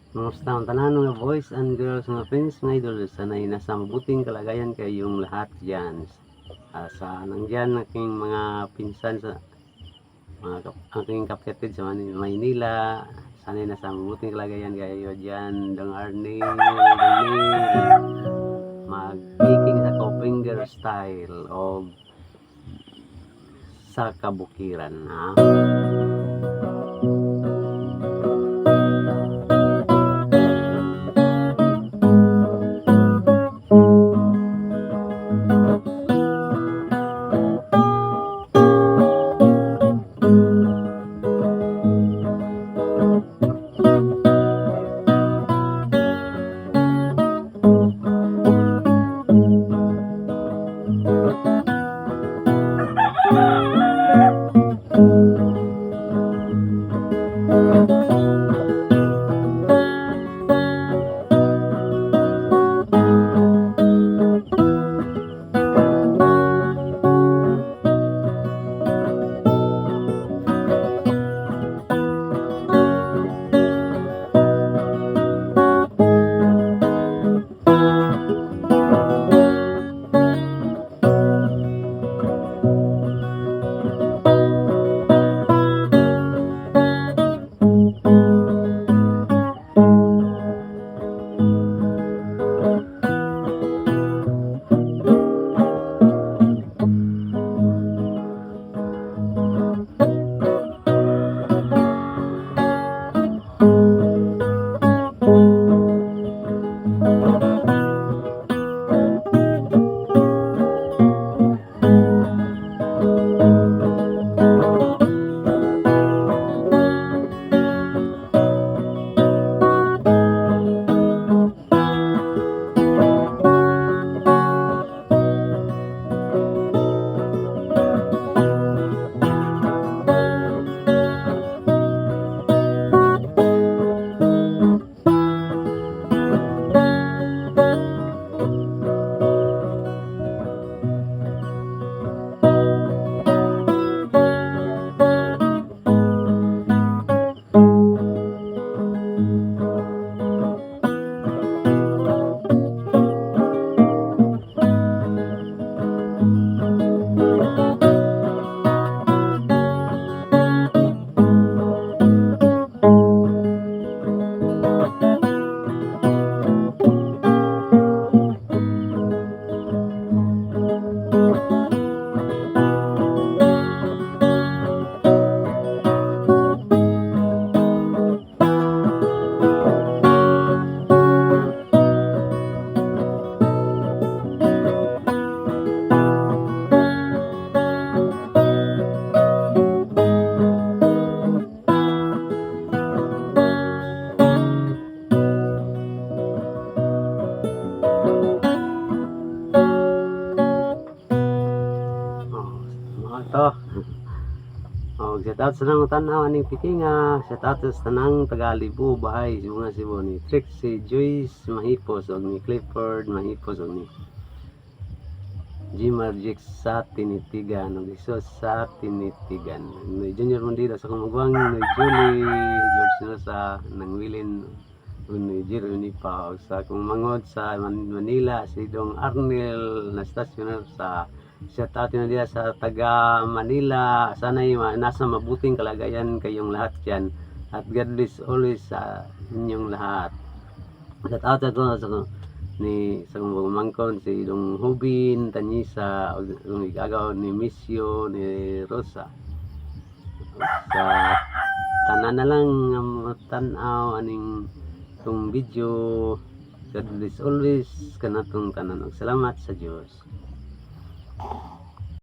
Kumusta ang tanan mga boys and girls, mga friends, mga idol, sanay nasa mabuting kalagayan kayong lahat dyan. Sa nandyan aking mga pinsan sa aking kapatid sa Maynila, sanay nasa mabuting kalagayan kayo dyan. Dong Arnie, mag-baking sa co-finger style o sa kabukiran, ha? To. Shout out sa nang tanaw aning pikinga, shout out sa tanang Tagalibo, bahay bunga Cebu ni Trixie Joyce Mahipos og ni Clifford Mahipos og ni Jimar Jix sa Tinitigan og Isos sa Tinitigan. Ni Junior Mondida sa Kumagwang, ni Julie George no sa Nangwilin, ni Jiro ni pa sa Kumangod sa Manila, si Dong Arnel na stasyoner sa shout out na diya sa taga Manila. Sana'y nasa mabuting kalagayan kayong lahat dyan. At God bless always sa inyong lahat. Shout out sa ni sa kumangkon si Dong Hubin, Tanyisa, yung igagaw ni Misyo, ni Rosa. Sa tanan na lang tanaw aning itong video. God bless always kanatong tanan. Salamat sa Diyos.